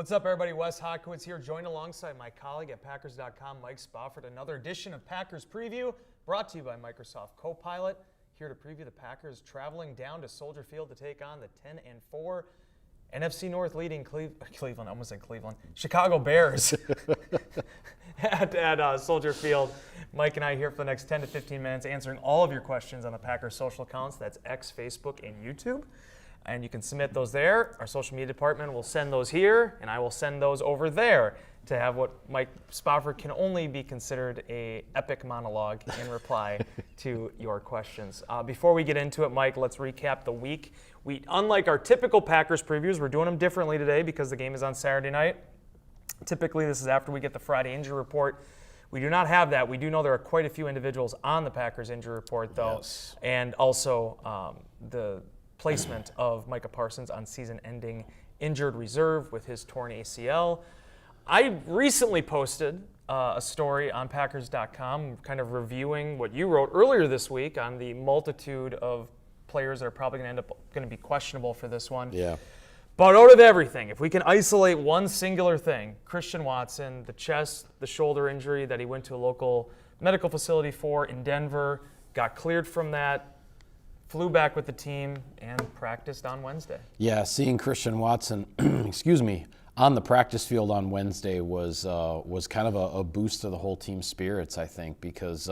What's up, everybody? Wes Hodkiewicz here, joined alongside my colleague at Packers.com, Mike Spofford. Another edition of Packers Preview, brought to you by Microsoft Copilot. Here to preview the Packers traveling down to Soldier Field to take on the 10-4 NFC North leading Cleveland, I almost said Cleveland, Chicago Bears at Soldier Field. Mike and I here for the next 10 to 15 minutes answering all of your questions on the Packers social accounts. That's X, Facebook, and YouTube. And you can submit those there. Our social media department will send those here, and I will send those over there to have what Mike Spofford can only be considered a epic monologue in reply to your questions. Before we get into it, Mike, let's recap the week. Unlike our typical Packers previews, we're doing them differently today because the game is on Saturday night. Typically, this is after we get the Friday injury report. We do not have that. We do know there are quite a few individuals on the Packers injury report, though, yes. And also the placement of Micah Parsons on season-ending injured reserve with his torn ACL. I recently posted a story on Packers.com kind of reviewing what you wrote earlier this week on the multitude of players that are probably going to be questionable for this one. Yeah. But out of everything, if we can isolate one singular thing, Christian Watson, the chest, the shoulder injury that he went to a local medical facility for in Denver, got cleared from that, flew back with the team, and practiced on Wednesday. Yeah, seeing Christian Watson, on the practice field on Wednesday was kind of a boost to the whole team's spirits, I think, because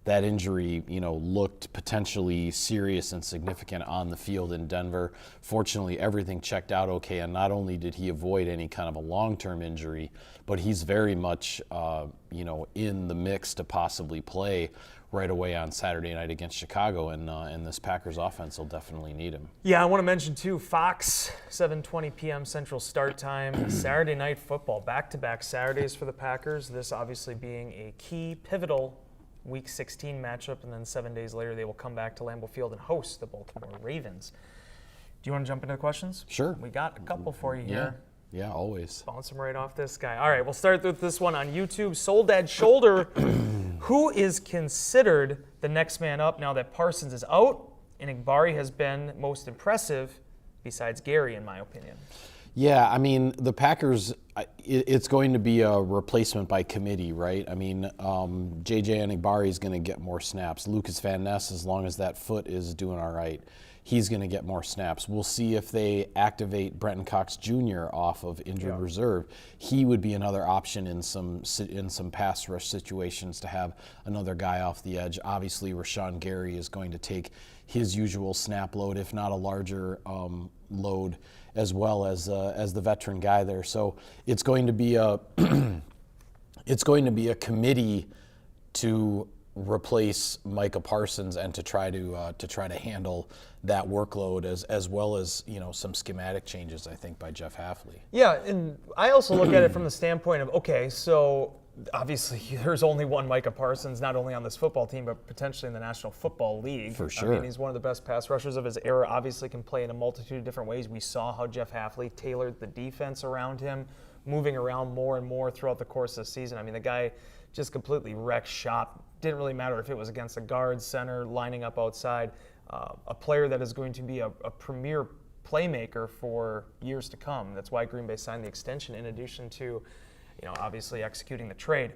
that injury, looked potentially serious and significant on the field in Denver. Fortunately, everything checked out okay, and not only did he avoid any kind of a long-term injury, but he's very much, in the mix to possibly play right away on Saturday night against Chicago, and this Packers offense will definitely need him. Yeah, I want to mention, too, Fox, 7:20 p.m. Central start time, Saturday night football, back-to-back Saturdays for the Packers, this obviously being a key, pivotal Week 16 matchup, and then 7 days later they will come back to Lambeau Field and host the Baltimore Ravens. Do you want to jump into the questions? Sure. We got a couple for you here. Yeah, always. Bounce them right off this guy. All right, we'll start with this one on YouTube. Soledad Shoulder. Who is considered the next man up now that Parsons is out and Igbari has been most impressive besides Gary, in my opinion? Yeah, I mean, the Packers, it's going to be a replacement by committee, right? I mean, J.J. Enigbari is going to get more snaps. Lucas Van Ness, as long as that foot is doing all right, he's going to get more snaps. We'll see if they activate Brenton Cox Jr. off of injured reserve. He would be another option in some pass rush situations to have another guy off the edge. Obviously, Rashawn Gary is going to take his usual snap load, if not a larger load, as well as the veteran guy there. So it's going to be a committee to replace Micah Parsons and to try to handle that workload as well as some schematic changes, I think, by Jeff Hafley. Yeah, and I also look at it from the standpoint of, okay, so obviously there's only one Micah Parsons, not only on this football team, but potentially in the National Football League. For sure. I mean, he's one of the best pass rushers of his era, obviously can play in a multitude of different ways. We saw how Jeff Hafley tailored the defense around him, moving around more and more throughout the course of the season. I mean, the guy just completely wrecked shop. Didn't really matter if it was against a guard, center, lining up outside. A player that is going to be a premier playmaker for years to come. That's why Green Bay signed the extension in addition to, obviously executing the trade.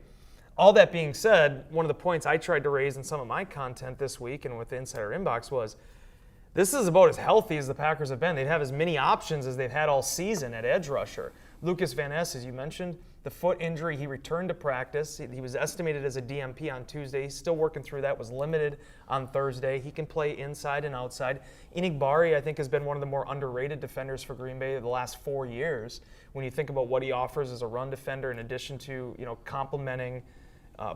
All that being said, one of the points I tried to raise in some of my content this week and with the Insider Inbox was this is about as healthy as the Packers have been. They'd have as many options as they've had all season at edge rusher. Lucas Van Ness, as you mentioned, the foot injury, he returned to practice. He was estimated as a DMP on Tuesday. He's still working through that, was limited on Thursday. He can play inside and outside. Enigbari, I think, has been one of the more underrated defenders for Green Bay the last 4 years. When you think about what he offers as a run defender, in addition to, complementing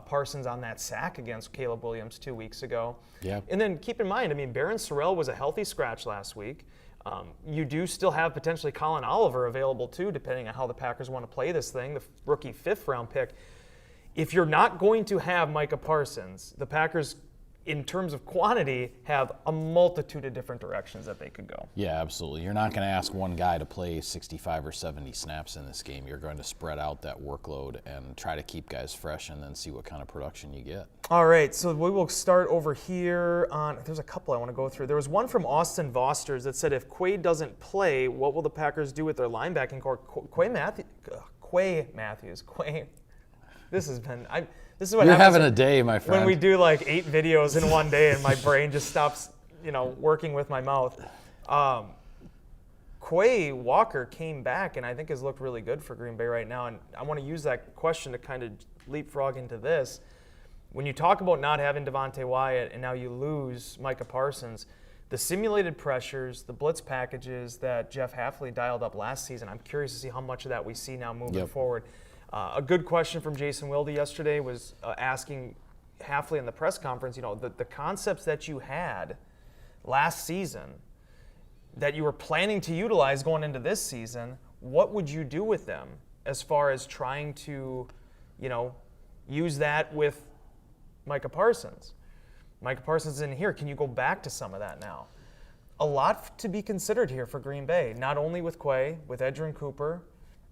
Parsons on that sack against Caleb Williams 2 weeks ago. Yeah. And then keep in mind, Barron Sorrell was a healthy scratch last week. You do still have potentially Colin Oliver available too, depending on how the Packers want to play this thing, the rookie 5th round pick. If you're not going to have Micah Parsons, the Packers in terms of quantity, have a multitude of different directions that they could go. Yeah, absolutely. You're not going to ask one guy to play 65 or 70 snaps in this game. You're going to spread out that workload and try to keep guys fresh and then see what kind of production you get. All right, so we will start over here on, there's a couple I want to go through. There was one from Austin Vosters that said, if Quay doesn't play, what will the Packers do with their linebacking core? Quay Matthews. This has been, this is what You're happens having a day, my friend. when we do like 8 videos in one day and my brain just stops, working with my mouth. Quay Walker came back and I think has looked really good for Green Bay right now. And I want to use that question to kind of leapfrog into this. When you talk about not having Devontae Wyatt and now you lose Micah Parsons, the simulated pressures, the blitz packages that Jeff Hafley dialed up last season, I'm curious to see how much of that we see now moving forward. A good question from Jason Wilde yesterday was asking Hafley in the press conference, the concepts that you had last season that you were planning to utilize going into this season, what would you do with them as far as trying to, use that with Micah Parsons? Micah Parsons isn't here. Can you go back to some of that now? A lot to be considered here for Green Bay, not only with Quay, with Edgerrin Cooper,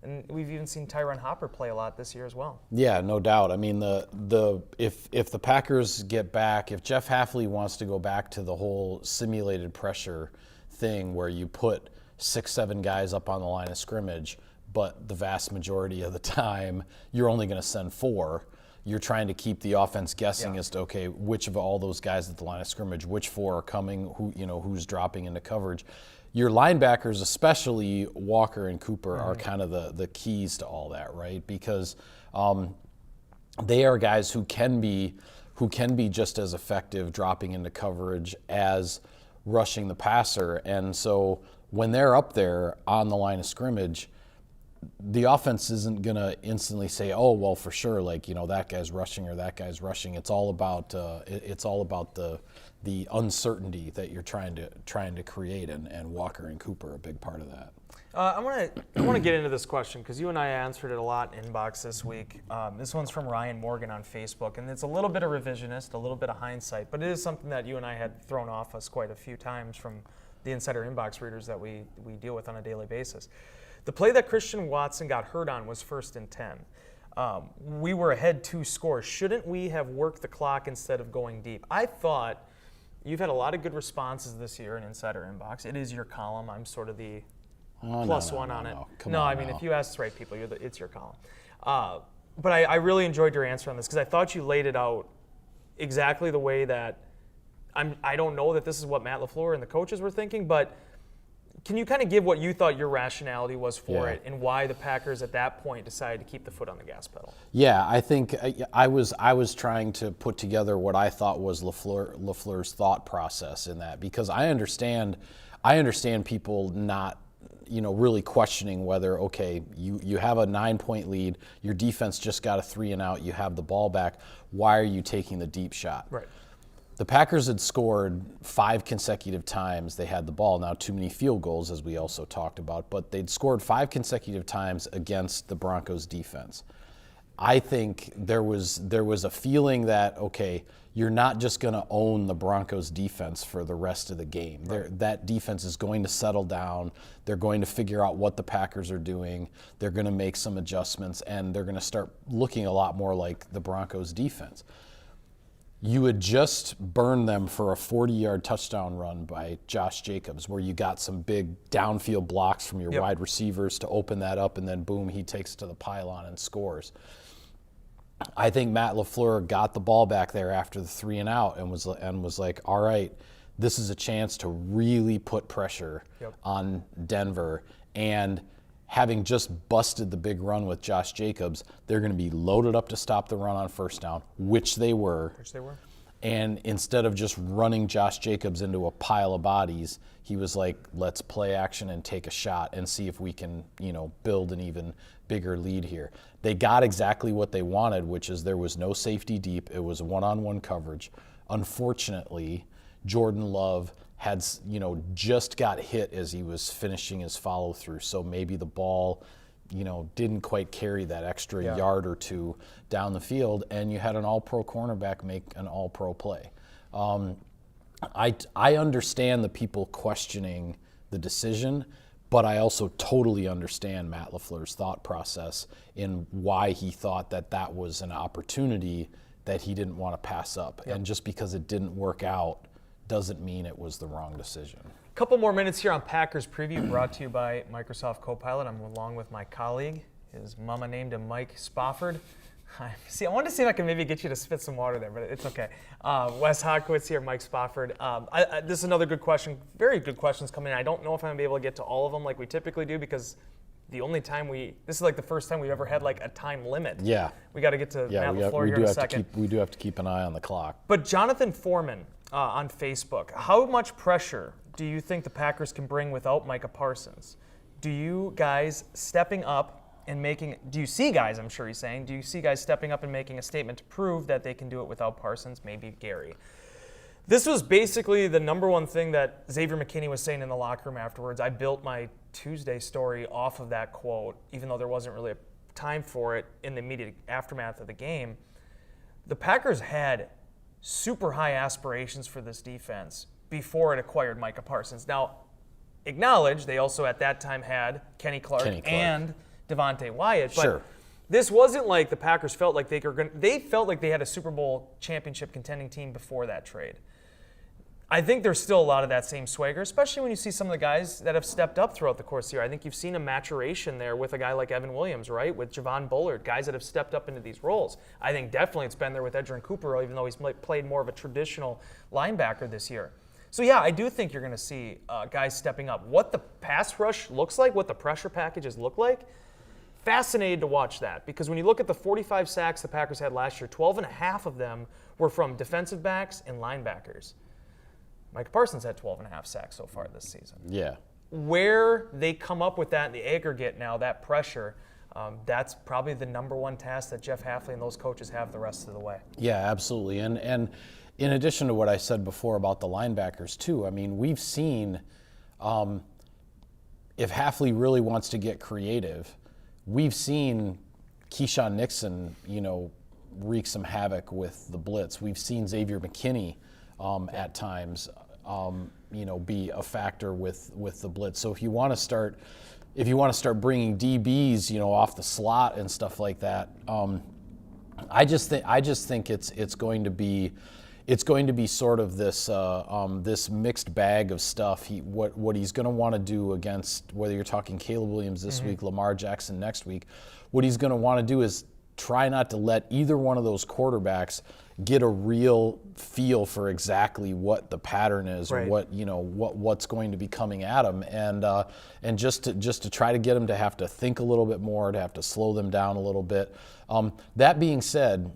and we've even seen Tyron Hopper play a lot this year as well. Yeah, no doubt. I mean, if the Packers get back, if Jeff Hafley wants to go back to the whole simulated pressure thing where you put 6-7 guys up on the line of scrimmage, but the vast majority of the time you're only going to send 4, you're trying to keep the offense guessing as to, okay, which of all those guys at the line of scrimmage, which 4 are coming, who's dropping into coverage. Your linebackers, especially Walker and Cooper, are kind of the keys to all that, right? Because they are guys who can be just as effective dropping into coverage as rushing the passer. And so when they're up there on the line of scrimmage, the offense isn't going to instantly say, oh, well, for sure, that guy's rushing or that guy's rushing. It's all about the uncertainty that you're trying to create, and Walker and Cooper are a big part of that. I want to get into this question because you and I answered it a lot in inbox this week. This one's from Ryan Morgan on Facebook, and it's a little bit of revisionist, a little bit of hindsight, but it is something that you and I had thrown off us quite a few times from the insider inbox readers that we deal with on a daily basis. The play that Christian Watson got hurt on was 1st and 10. We were ahead 2 scores. Shouldn't we have worked the clock instead of going deep? I thought you've had a lot of good responses this year in Insider Inbox. It is your column. I'm sort of the plus one on it. No, I mean, if you ask the right people, it's your column. But I really enjoyed your answer on this because I thought you laid it out exactly the way that I don't know that this is what Matt LaFleur and the coaches were thinking, but can you kind of give what you thought your rationality was for it and why the Packers at that point decided to keep the foot on the gas pedal? Yeah, I think I was trying to put together what I thought was LaFleur's thought process in that, because I understand people not really questioning whether, okay, you have a 9-point lead, your defense just got a 3 and out, you have the ball back, why are you taking the deep shot? Right. The Packers had scored 5 consecutive times they had the ball. Now, too many field goals, as we also talked about, but they'd scored 5 consecutive times against the Broncos defense. I think there was a feeling that, okay, you're not just going to own the Broncos defense for the rest of the game. Right. That defense is going to settle down. They're going to figure out what the Packers are doing. They're going to make some adjustments, and they're going to start looking a lot more like the Broncos defense. You had just burned them for a 40-yard touchdown run by Josh Jacobs, where you got some big downfield blocks from your wide receivers to open that up, and then boom, he takes it to the pylon and scores. I think Matt LaFleur got the ball back there after the 3 and out and was like, all right, this is a chance to really put pressure on Denver. And having just busted the big run with Josh Jacobs, they're going to be loaded up to stop the run on 1st down, which they were. And instead of just running Josh Jacobs into a pile of bodies, he was like, let's play action and take a shot and see if we can, build an even bigger lead here. They got exactly what they wanted, which is there was no safety deep. It was one-on-one coverage. Unfortunately, Jordan Love had, just got hit as he was finishing his follow-through, so maybe the ball, didn't quite carry that extra yard or 2 down the field, and you had an all-pro cornerback make an all-pro play. I understand the people questioning the decision, but I also totally understand Matt LaFleur's thought process in why he thought that that was an opportunity that he didn't want to pass up. Yep. And just because it didn't work out doesn't mean it was the wrong decision. A couple more minutes here on Packers Preview, brought to you by Microsoft Copilot. I'm along with my colleague. His mama named him Mike Spofford. See, I wanted to see if I can maybe get you to spit some water there, but it's okay. Wes Hodkowitz here, Mike Spofford. This is another good question. Very good questions coming in. I don't know if I'm going to be able to get to all of them like we typically do, because the only time this is like the first time we've ever had like a time limit. Yeah. We got to get to Matt LaFleur here in a second. We do have to keep an eye on the clock. But Jonathan Foreman on Facebook, how much pressure do you think the Packers can bring without Micah Parsons? Do you guys stepping up and do you see guys, I'm sure he's saying, do you see guys stepping up and making a statement to prove that they can do it without Parsons, maybe Gary? This was basically the number one thing that Xavier McKinney was saying in the locker room afterwards. I built my Tuesday story off of that quote, even though there wasn't really a time for it in the immediate aftermath of the game. The Packers had super high aspirations for this defense before it acquired Micah Parsons. Now, acknowledge they also at that time had Kenny Clark. And Devontae Wyatt, but sure. This wasn't like the Packers felt like they felt like they had a Super Bowl championship contending team before that trade. I think there's still a lot of that same swagger, especially when you see some of the guys that have stepped up throughout the course of the year. I think you've seen a maturation there with a guy like Evan Williams, right? With Javon Bullard, guys that have stepped up into these roles. I think definitely it's been there with Edgerrin Cooper, even though he's played more of a traditional linebacker this year. So yeah, I do think you're going to see guys stepping up. What the pass rush looks like, what the pressure packages look like, fascinated to watch that, because when you look at the 45 sacks the Packers had last year, 12 and a half of them were from defensive backs and linebackers. Micah Parsons had 12 and a half sacks so far this season. Yeah. Where they come up with that in the aggregate now, that pressure, that's probably the number one task that Jeff Hafley and those coaches have the rest of the way. Yeah, absolutely. And in addition to what I said before about the linebackers too, I mean, we've seen if Hafley really wants to get creative, we've seen Keyshawn Nixon, wreak some havoc with the blitz. We've seen Xavier McKinney at times, be a factor with the blitz. So if you want to start bringing DBs, off the slot and stuff like that, I just think it's going to be sort of this mixed bag of stuff. What he's going to want to do against, whether you're talking Caleb Williams this week, Lamar Jackson next week, what he's going to want to do is try not to let either one of those quarterbacks get a real feel for exactly what the pattern is, right, or what's going to be coming at them, and just to try to get them to have to think a little bit more, to have to slow them down a little bit. That being said,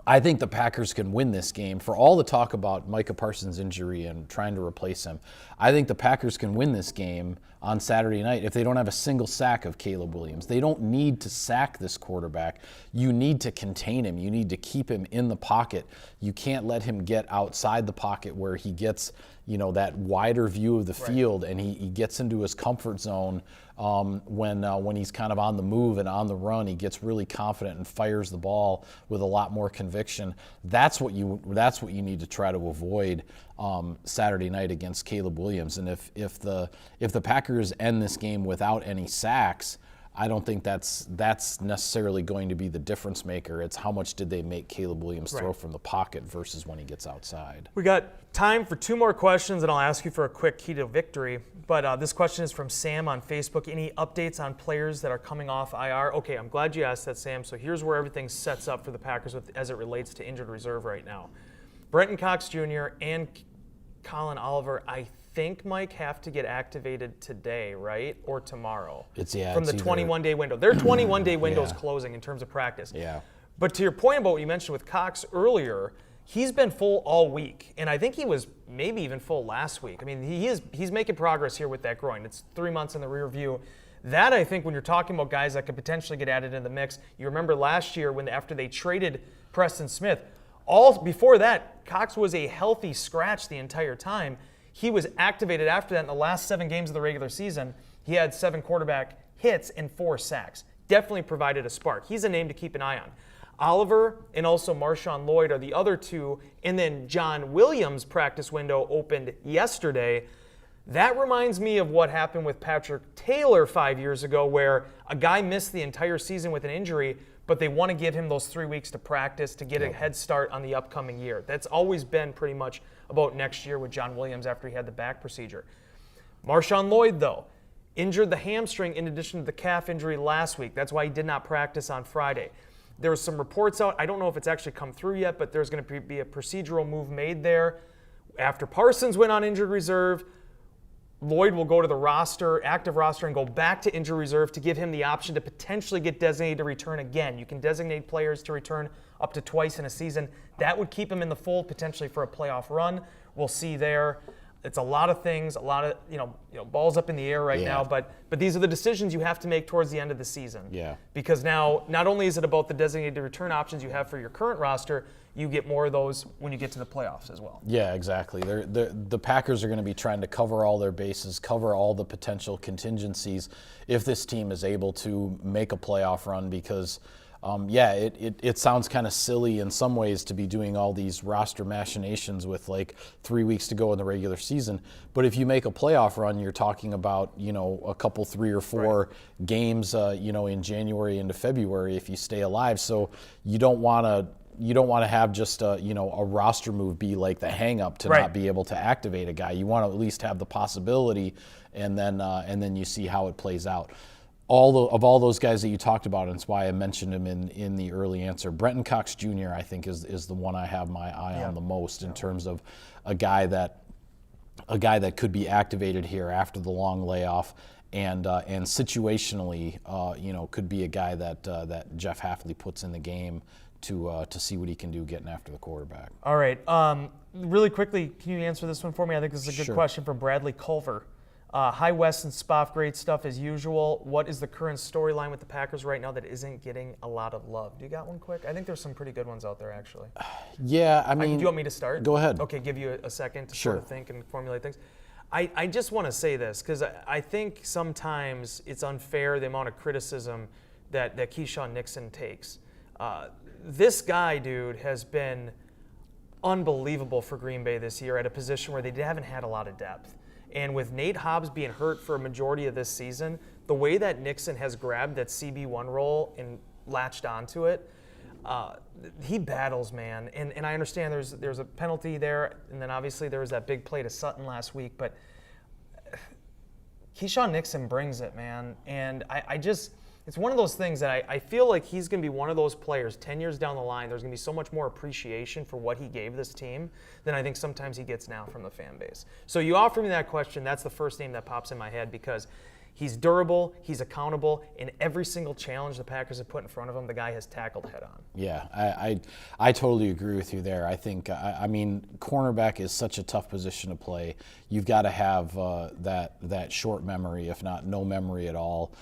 I think the Packers can win this game. For all the talk about Micah Parsons' injury and trying to replace him, I think the Packers can win this game on Saturday night if they don't have a single sack of Caleb Williams. They don't need to sack this quarterback. You need to contain him. You need to keep him in the pocket. You can't let him get outside the pocket where he gets, that wider view of the field, and he gets into his comfort zone when he's kind of on the move and on the run. He gets really confident and fires the ball with a lot more conviction. That's what you need to try to avoid Saturday night against Caleb Williams. And if the Packers end this game without any sacks, I don't think that's necessarily going to be the difference maker. It's how much did they make Caleb Williams throw from the pocket versus when he gets outside. We got time for two more questions, and I'll ask you for a quick key to victory. But this question is from Sam on Facebook. Any updates on players that are coming off IR? Okay, I'm glad you asked that, Sam. So here's where everything sets up for the Packers as it relates to injured reserve right now. Brenton Cox Jr. and Colin Oliver, I think, Mike, have to get activated today, right? Or tomorrow? From the 21-day window. Their 21-day window is closing in terms of practice. Yeah. But to your point about what you mentioned with Cox earlier, he's been full all week. And I think he was maybe even full last week. I mean, he's making progress here with that groin. It's 3 months in the rear view. That, I think, when you're talking about guys that could potentially get added in the mix, you remember last year after they traded Preston Smith, before that, Cox was a healthy scratch the entire time. He was activated after that in the last 7 games of the regular season. He had 7 quarterback hits and 4 sacks. Definitely provided a spark. He's a name to keep an eye on. Oliver and also Marshawn Lloyd are the other two, and then John Williams' practice window opened yesterday. That reminds me of what happened with Patrick Taylor 5 years ago, where a guy missed the entire season with an injury, but they want to give him those 3 weeks to practice to get a head start on the upcoming year. That's always been pretty much about next year with John Williams after he had the back procedure. Marshawn Lloyd, though, injured the hamstring in addition to the calf injury last week. That's why he did not practice on Friday. There were some reports out. I don't know if it's actually come through yet, but there's going to be a procedural move made there. After Parsons went on injured reserve, Lloyd will go to the roster, active roster, and go back to injured reserve to give him the option to potentially get designated to return again. You can designate players to return up to twice in a season. That would keep him in the fold potentially for a playoff run. We'll see there. It's a lot of things, a lot of balls up in the air right now. But these are the decisions you have to make towards the end of the season. Yeah. Because now not only is it about the designated return options you have for your current roster, you get more of those when you get to the playoffs as well. Yeah, exactly. The Packers are going to be trying to cover all their bases, cover all the potential contingencies if this team is able to make a playoff run because, it sounds kind of silly in some ways to be doing all these roster machinations with like 3 weeks to go in the regular season. But if you make a playoff run, you're talking about, a couple, 3 or 4 games, in January into February if you stay alive. So you don't want to have just a roster move be like the hang up to not be able to activate a guy. You want to at least have the possibility, and then you see how it plays out. All those guys that you talked about, and it's why I mentioned him in the early answer. Brenton Cox Jr. I think is the one I have my eye on the most in terms of a guy that could be activated here after the long layoff. And situationally, could be a guy that Jeff Hafley puts in the game to see what he can do getting after the quarterback. All right. Really quickly, can you answer this one for me? I think this is a good question from Bradley Culver. Hi, Wes and Spoff, great stuff as usual. What is the current storyline with the Packers right now that isn't getting a lot of love? Do you got one quick? I think there's some pretty good ones out there, actually. Yeah, I mean... Do you want me to start? Go ahead. Okay, give you a second to sort of think and formulate things. I just want to say this, because I think sometimes it's unfair the amount of criticism that Keyshawn Nixon takes. This guy, dude, has been unbelievable for Green Bay this year at a position where they haven't had a lot of depth. And with Nate Hobbs being hurt for a majority of this season, the way that Nixon has grabbed that CB1 role and latched onto it, he battles, man. And I understand there's a penalty there, and then obviously there was that big play to Sutton last week, but Keyshawn Nixon brings it, man. And it's one of those things that I feel like he's going to be one of those players 10 years down the line. There's going to be so much more appreciation for what he gave this team than I think sometimes he gets now from the fan base. So you offer me that question, that's the first name that pops in my head because he's durable, he's accountable, and every single challenge the Packers have put in front of him, the guy has tackled head on. Yeah, I totally agree with you there. I think, cornerback is such a tough position to play. You've got to have that short memory, if not no memory at all.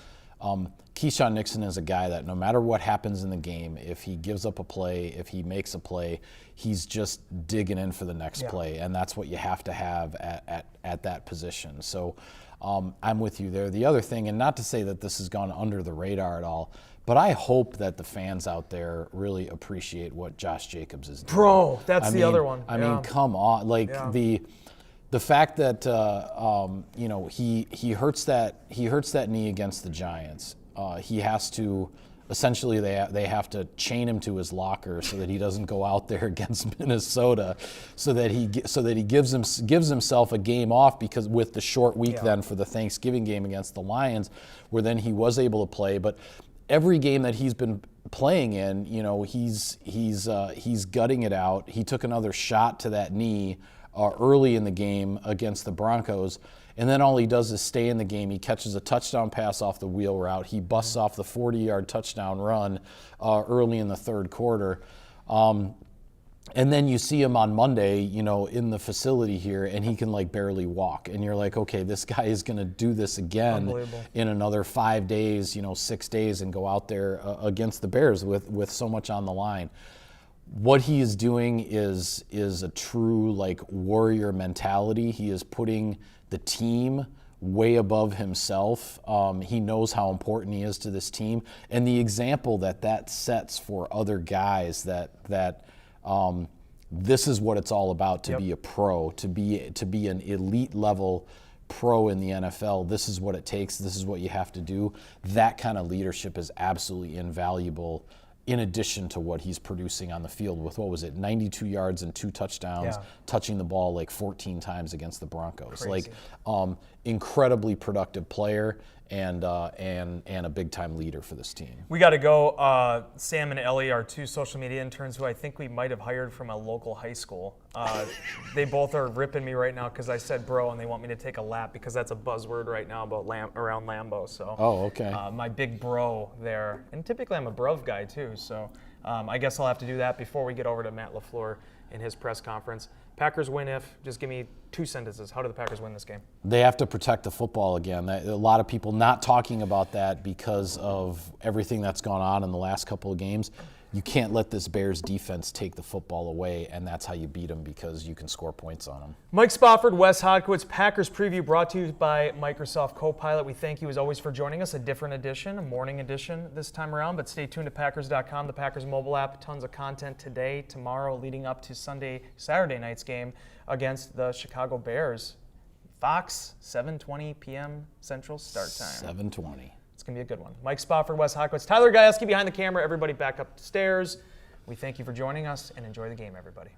Keyshawn Nixon is a guy that no matter what happens in the game, if he gives up a play, if he makes a play, he's just digging in for the next play, and that's what you have to have at that position. So I'm with you there. The other thing, and not to say that this has gone under the radar at all, but I hope that the fans out there really appreciate what Josh Jacobs is doing. Bro, that's the other one. I mean, come on, the fact that he hurts that knee against the Giants. He has to essentially they have to chain him to his locker so that he doesn't go out there against Minnesota, so that he gives himself a game off because with the short week then for the Thanksgiving game against the Lions, where then he was able to play, but. Every game that he's been playing in, he's gutting it out. He took another shot to that knee early in the game against the Broncos, and then all he does is stay in the game. He catches a touchdown pass off the wheel route. He busts off the 40-yard touchdown run early in the third quarter. And then you see him on Monday, in the facility here, and he can barely walk. And you're like, okay, this guy is going to do this again in another 5 days, 6 days, and go out there against the Bears with so much on the line. What he is doing is a true warrior mentality. He is putting the team way above himself. He knows how important he is to this team, and the example that sets for other guys that this is what it's all about to be a pro, to be an elite level pro in the NFL. This is what it takes. This is what you have to do. That kind of leadership is absolutely invaluable, in addition to what he's producing on the field with, 92 yards and 2 touchdowns, touching the ball like 14 times against the Broncos. Crazy. Like, incredibly productive player and a big-time leader for this team. We got to go. Sam and Ellie are 2 social media interns who I think we might have hired from a local high school. They both are ripping me right now because I said bro, and they want me to take a lap because that's a buzzword right now about around Lambeau. So, okay. My big bro there. And typically I'm a bruv guy too, so I guess I'll have to do that before we get over to Matt LaFleur in his press conference. Packers win if, just give me 2 sentences. How do the Packers win this game? They have to protect the football again. A lot of people not talking about that because of everything that's gone on in the last couple of games. You can't let this Bears defense take the football away, and that's how you beat them, because you can score points on them. Mike Spofford, Wes Hodkowitz, Packers Preview brought to you by Microsoft Copilot. We thank you as always for joining us. A different edition, a morning edition this time around, but stay tuned to Packers.com, the Packers mobile app. Tons of content today, tomorrow, leading up to Saturday night's game against the Chicago Bears. Fox, 7:20 p.m. Central start time. 7:20. It's going to be a good one. Mike Spofford, Wes Hodkowitz, Tyler Gajewski behind the camera, everybody back upstairs. We thank you for joining us, and enjoy the game, everybody.